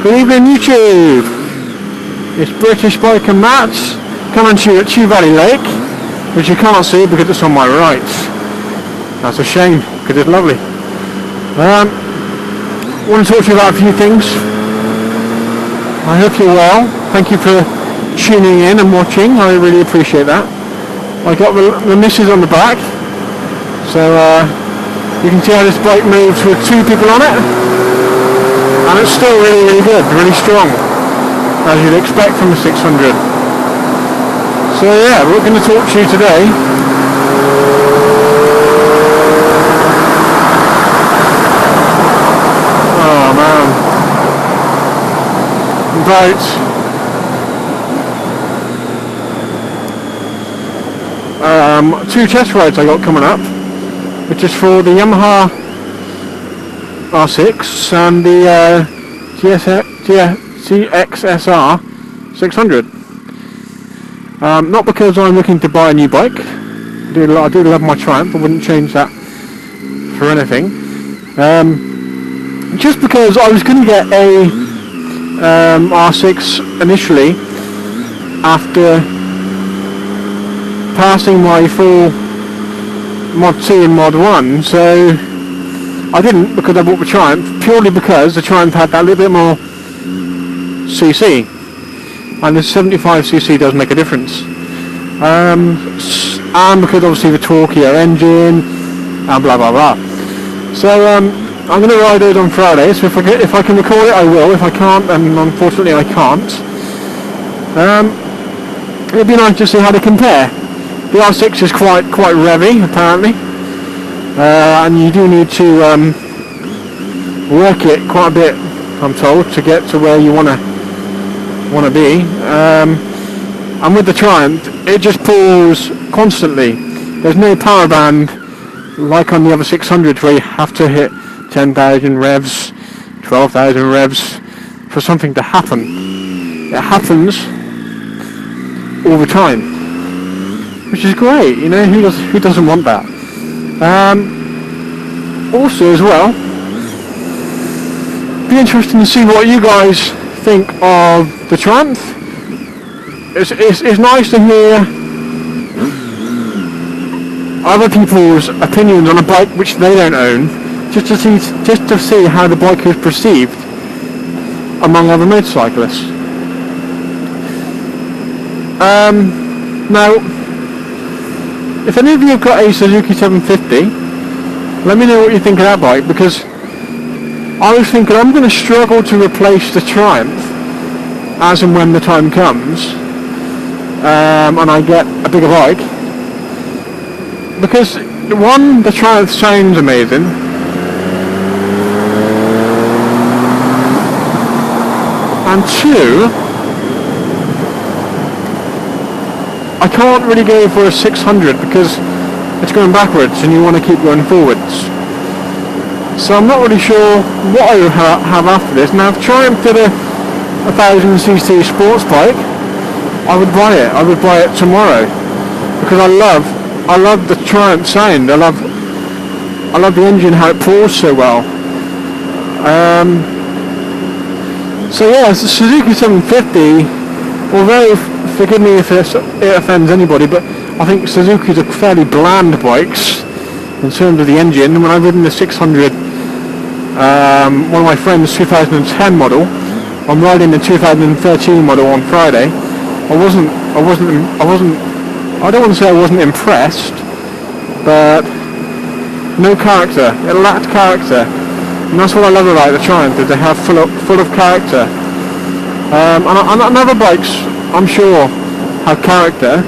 Good evening YouTube. It's British Biker Matt coming to you at Chew Valley Lake, which you can't see because it's on my right. That's a shame because it's lovely. I want to talk to you about a few things. I hope you're well. Thank you for tuning in and watching. I really appreciate that. I got the missis on the back, so you can see how this bike moves with two people on it. And it's still really good, really strong, as you'd expect from a 600. So yeah, we're going to talk to you today about two test rides I got coming up, which is for the Yamaha R6 and the CXSR 600. Not because I'm looking to buy a new bike. I do love my Triumph. I wouldn't change that for anything. Just because I was going to get a R6 initially after passing my full Mod 2 and Mod 1, so I didn't, because I bought the Triumph, purely because the Triumph had that little bit more CC, and the 75cc does make a difference, and because obviously the torquier engine and blah blah blah. So I'm going to ride those on Friday, so if I can record it I will. If I can't, then unfortunately I can't. It'd be nice to see how they compare. The R6 is quite revvy apparently, and you do need to work it quite a bit, I'm told, to get to where you want to be. And with the Triumph, it just pulls constantly. There's no power band like on the other 600s where you have to hit 10,000 revs, 12,000 revs for something to happen. It happens all the time, which is great. You know, who doesn't want that? Also as well, be interesting to see what you guys think of the Triumph. It's nice to hear other people's opinions on a bike which they don't own, just to see how the bike is perceived among other motorcyclists. Now, if any of you have got a Suzuki 750, let me know what you think of that bike, because I was thinking I'm going to struggle to replace the Triumph as and when the time comes, and I get a bigger bike, because one, the Triumph sounds amazing, and two, I can't really go for a 600 because it's going backwards and you want to keep going forwards. So I'm not really sure what I would have after this. Now if Triumph did a 1000cc sports bike, I would buy it. I would buy it tomorrow, because I love the Triumph sound. I love the engine, how it pulls so well. So yeah, it's a Suzuki 750, although, forgive me if it offends anybody, but I think Suzuki's are fairly bland bikes in terms of the engine. When I've ridden the 600, one of my friends' 2010 model, I'm riding the 2013 model on Friday. I don't want to say I wasn't impressed, but no character. It lacked character, and that's what I love about the Triumph, is they have full of character. And other bikes, I'm sure, have character,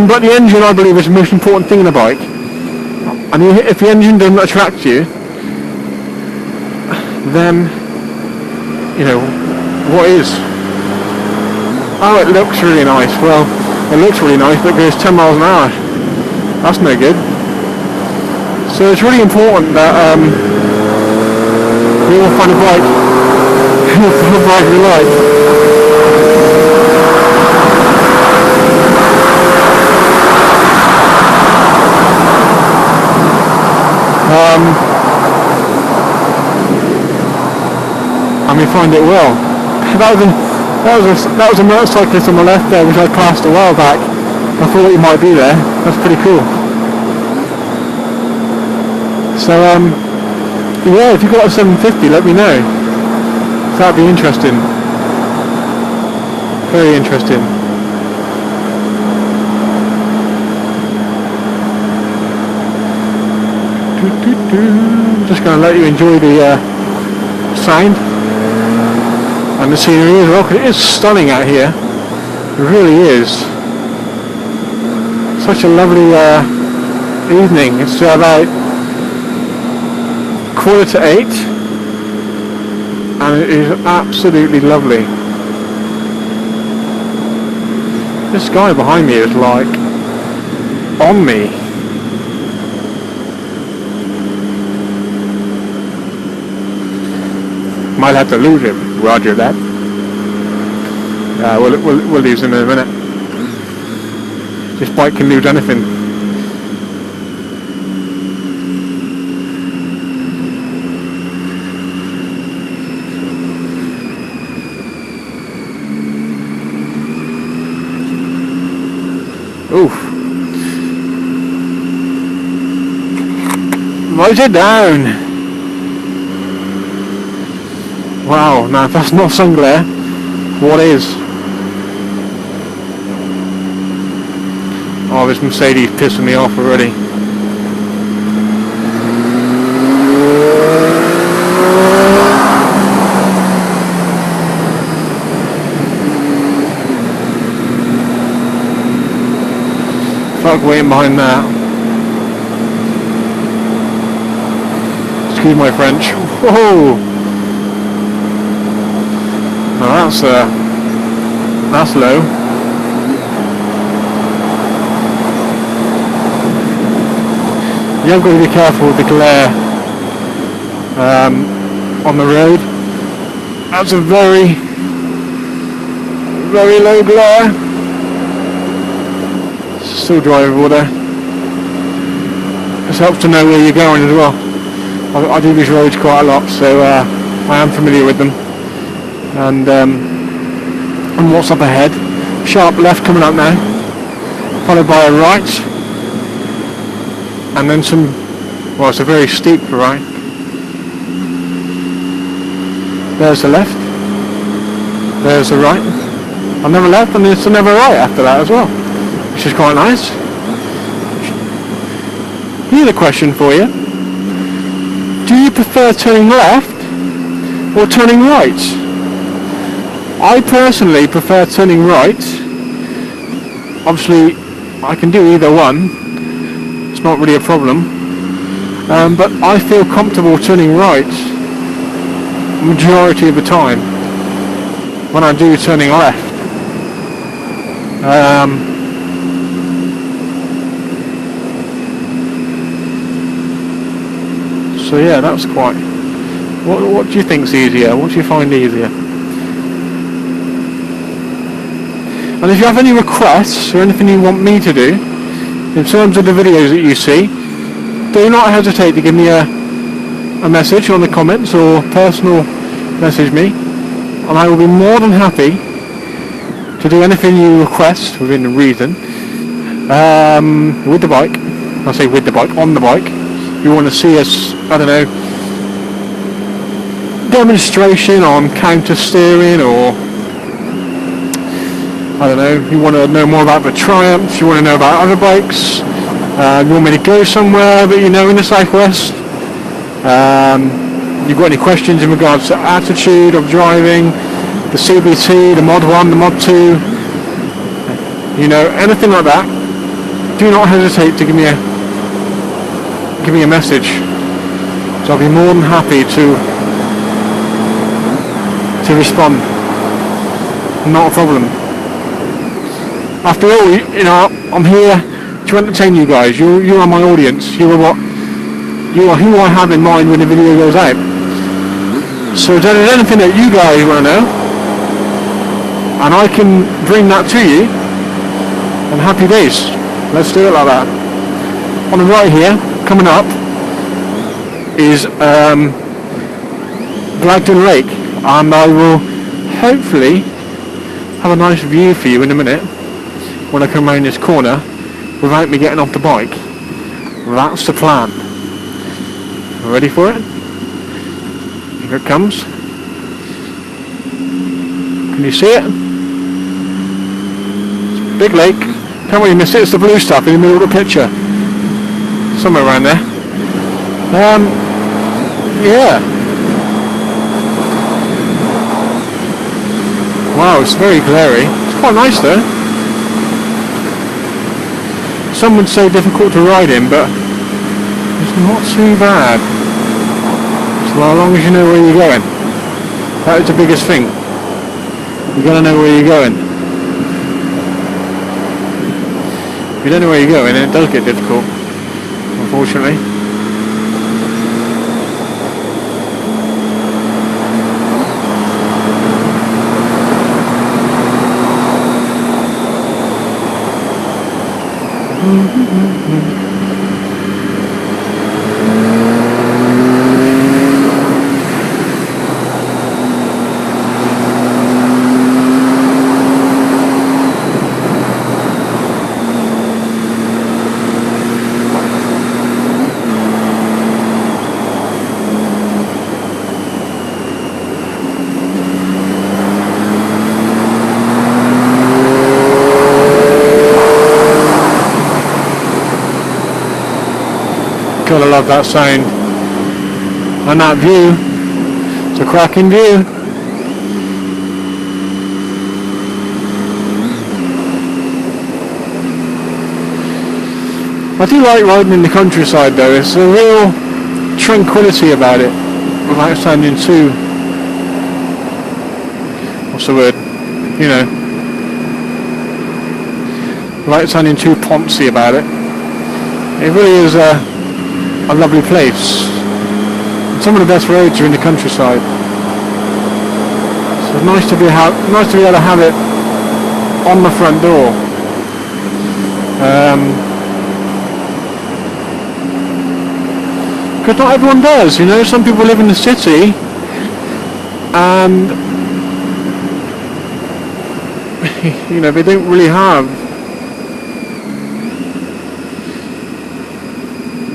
but the engine, I believe, is the most important thing in a bike. And if the engine doesn't attract you, then, you know, what is? Oh, it looks really nice. Well, it looks really nice, but it goes 10 miles an hour. That's no good. So it's really important that we all find a bike we like. I'm and we find it well. That was a motorcyclist on the left there, which I passed a while back. I thought he might be there. That's pretty cool. So yeah, if you've got a 750, let me know. That'd be interesting. Very interesting. Just going to let you enjoy the sound and the scenery as well, because it is stunning out here. It really is. Such a lovely evening. It's about 7:45, and it is absolutely lovely. This guy behind me is like on me. Might have to lose him. Roger that. We'll lose him in a minute. This bike can lose anything. Oof. Write it down. Wow, now if that's not sun glare, what is? Oh, this Mercedes pissing me off already. Fuck, waiting behind that. Excuse my French. Whoa! Oh, that's low. You have got to be careful with the glare on the road. That's a very, very low glare. Still drivable there. This helps to know where you're going as well. I do these roads quite a lot, so I am familiar with them. And what's up ahead? Sharp left coming up now, followed by a right, and then some. Well, it's a very steep right. There's the left. There's the right. Another left, and there's another right after that as well, which is quite nice. Here's a question for you: do you prefer turning left or turning right? I personally prefer turning right. Obviously, I can do either one. It's not really a problem. But I feel comfortable turning right majority of the time when I do turning left. So yeah, that's quite. What do you think's easier? What do you find easier? And if you have any requests or anything you want me to do in terms of the videos that you see, do not hesitate to give me a message on the comments or personal message me, and I will be more than happy to do anything you request within the reason with the bike. I say with the bike, on the bike. If you want to see us, I don't know, demonstration on counter steering, or I don't know, you want to know more about the Triumph, you want to know about other bikes, you want me to go somewhere that you know in the southwest, you've got any questions in regards to attitude of driving, the CBT, the Mod 1, the Mod 2, you know, anything like that, do not hesitate to give me a message. So I'll be more than happy to respond. Not a problem. After all, you know, I'm here to entertain you guys. You are my audience. You are who I have in mind when the video goes out. So if there's anything that you guys want to know, and I can bring that to you, then happy days. Let's do it like that. On the right here, coming up, is Blagden Lake. and I will hopefully have a nice view for you in a minute when I come around this corner without me getting off the bike. That's the plan. Ready for it? Here it comes. Can you see it? It's a big lake. Can't really miss it. It's the blue stuff in the middle of the picture. Somewhere around there. Yeah. Wow, it's very glary. It's quite nice though. Some would say difficult to ride in, but it's not too bad. So as long as you know where you're going. That is the biggest thing. You gotta know where you're going. If you don't know where you're going, then it does get difficult, unfortunately. Gotta love that sound and that view. It's a cracking view. I do like riding in the countryside though. It's a real tranquility about it without sounding too, what's the word, you know, without sounding too poncy about it. It really is a lovely place. Some of the best roads are in the countryside. So it's nice to be able to have it on the front door. Because not everyone does, you know. Some people live in the city and you know, they don't really have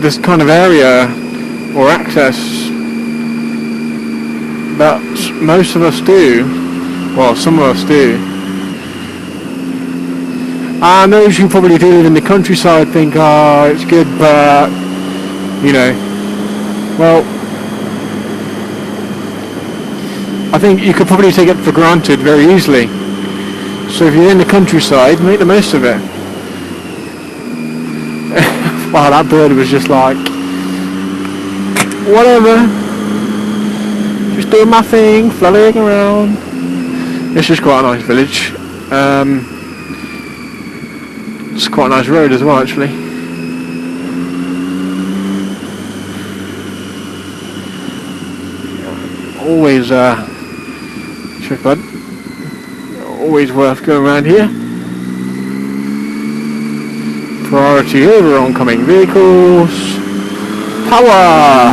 this kind of area or access that most of us do. Well, some of us do. And those who probably do live in the countryside think, oh, it's good, but, you know, well, I think you could probably take it for granted very easily. So if you're in the countryside, make the most of it. Wow, that bird was just like, whatever, just doing my thing, fluttering around. It's just quite a nice village. It's quite a nice road as well, actually. Always, check bud. Always worth going around here. Priority over oncoming vehicles. Power!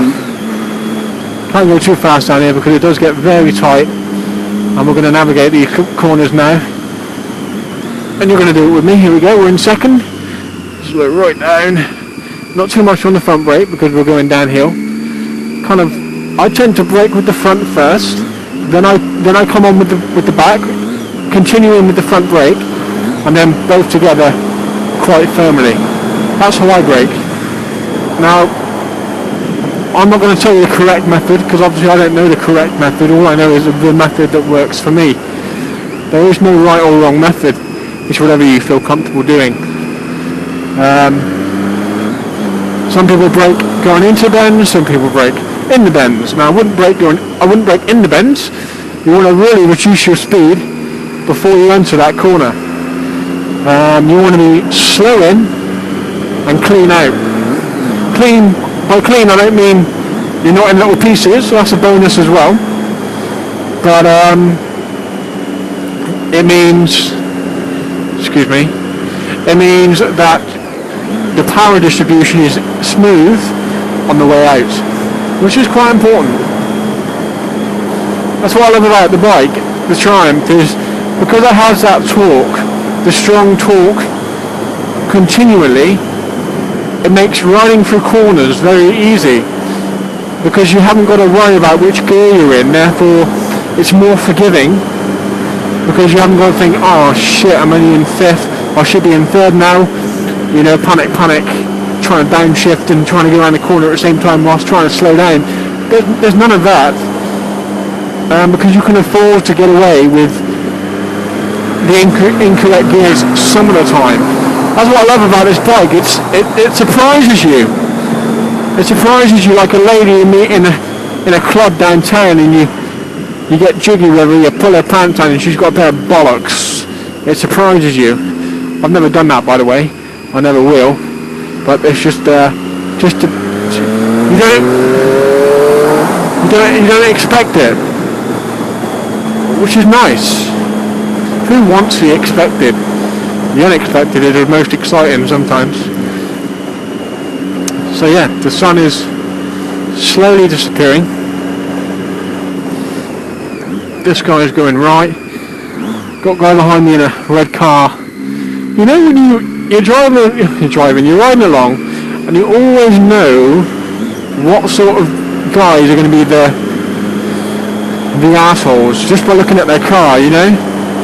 Can't go too fast down here because it does get very tight. And we're going to navigate these corners now. And you're going to do it with me. Here we go, we're in second. Slow right down. Not too much on the front brake because we're going downhill. Kind of, I tend to brake with the front first. Then I come on with the back, continuing with the front brake, and then both together quite firmly. That's how I brake. Now, I'm not going to tell you the correct method because obviously I don't know the correct method. All I know is the method that works for me. There is no right or wrong method. It's whatever you feel comfortable doing. Some people brake going into bends, some people brake in the bends. Now I wouldn't brake in the bends. You want to really reduce your speed before you enter that corner. You want to be slow in and clean out. By clean I don't mean you're not in little pieces, so that's a bonus as well. But it means that the power distribution is smooth on the way out, which is quite important. That's what I love about the bike, the Triumph, is because it has that torque, the strong torque, continually, it makes riding through corners very easy, because you haven't got to worry about which gear you're in. Therefore it's more forgiving, because you haven't got to think, oh shit, I'm only in 5th, I should be in 3rd now, you know, panic, trying to downshift and trying to get around the corner at the same time whilst trying to slow down. There's none of that, because you can afford to get away with the incorrect gears some of the time. That's what I love about this bike. It surprises you. It surprises you, like a lady you meet in a club downtown, and you get jiggy with her, you pull her pants down and she's got a pair of bollocks. It surprises you. I've never done that, by the way. I never will. But it's just you don't expect it, which is nice. Who wants the expected? The unexpected is the most exciting sometimes. So yeah, the sun is slowly disappearing. This guy is going right. Got a guy behind me in a red car. You know when you're riding along, and you always know what sort of guys are going to be the assholes just by looking at their car, you know?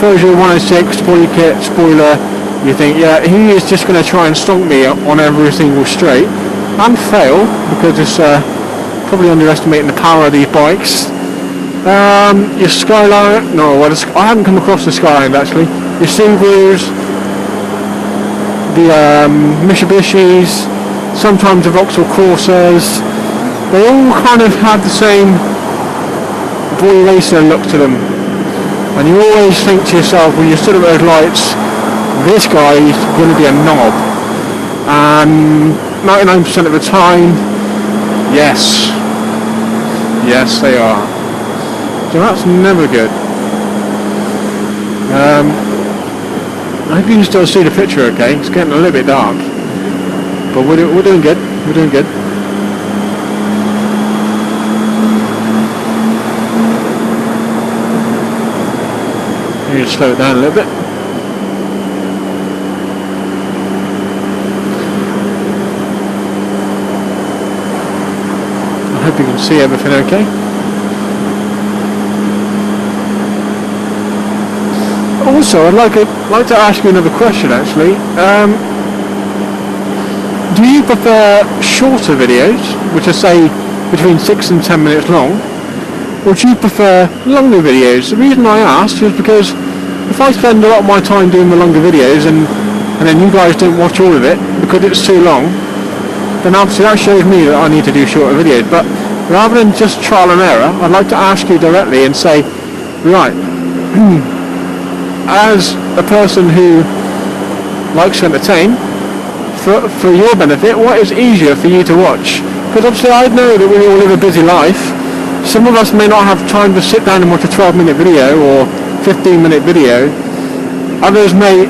Peugeot 106, spoiler kit, spoiler, you think, yeah, he is just going to try and stomp me on every single straight, and fail, because it's probably underestimating the power of these bikes. Your Skyline, I haven't come across the Skyline actually. Your Subarus, the Mitsubishis, sometimes the Vauxhall Corsairs, they all kind of have the same boy racer look to them. And you always think to yourself when you stood at those lights, this guy is going to be a knob. And 99% of the time, yes they are. So that's never good. I hope you can still see the picture okay. It's getting a little bit dark. But we're doing good. We're doing good. I need to slow it down a little bit. I hope you can see everything okay. Also, I'd like to ask you another question actually. Do you prefer shorter videos, which are say between 6 and 10 minutes long, or do you prefer longer videos? The reason I asked is because if I spend a lot of my time doing the longer videos and then you guys don't watch all of it because it's too long, then obviously that shows me that I need to do shorter videos. But rather than just trial and error, I'd like to ask you directly and say, right, as a person who likes to entertain, for your benefit, what is easier for you to watch? Because obviously I know that we all live a busy life. Some of us may not have time to sit down and watch a 12-minute video or 15-minute video. Others may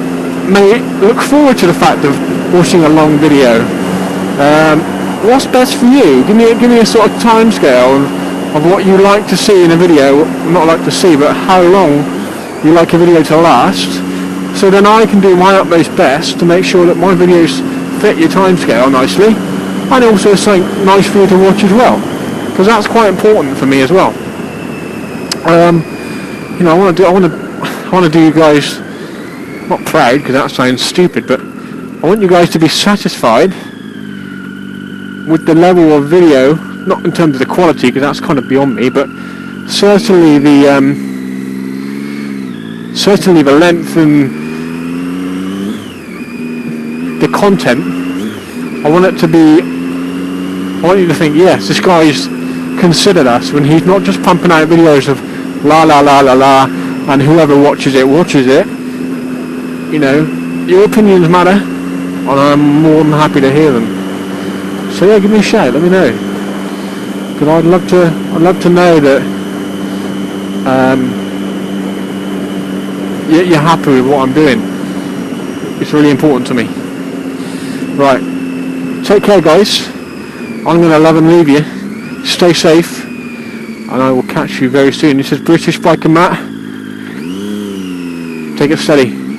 look forward to the fact of watching a long video. What's best for you? Give me a sort of time scale of what you like to see in a video. Not like to see, but how long you like a video to last. So then I can do my utmost best to make sure that my videos fit your time scale nicely, and also something nice for you to watch as well, because that's quite important for me as well. You know, I want to do you guys not proud, because that sounds stupid, but I want you guys to be satisfied with the level of video, not in terms of the quality, because that's kind of beyond me, but certainly the length and the content. I want you to think, yes, this guy's considered us, when he's not just pumping out videos of la la la la la, and whoever watches it. You know, your opinions matter, and I'm more than happy to hear them. So yeah, give me a shout, let me know, because I'd love to know that you're happy with what I'm doing. It's really important to me. Right, take care guys. I'm going to love and leave you. Stay safe, and I will catch catch you very soon. This is British Biker Matt. Take it steady.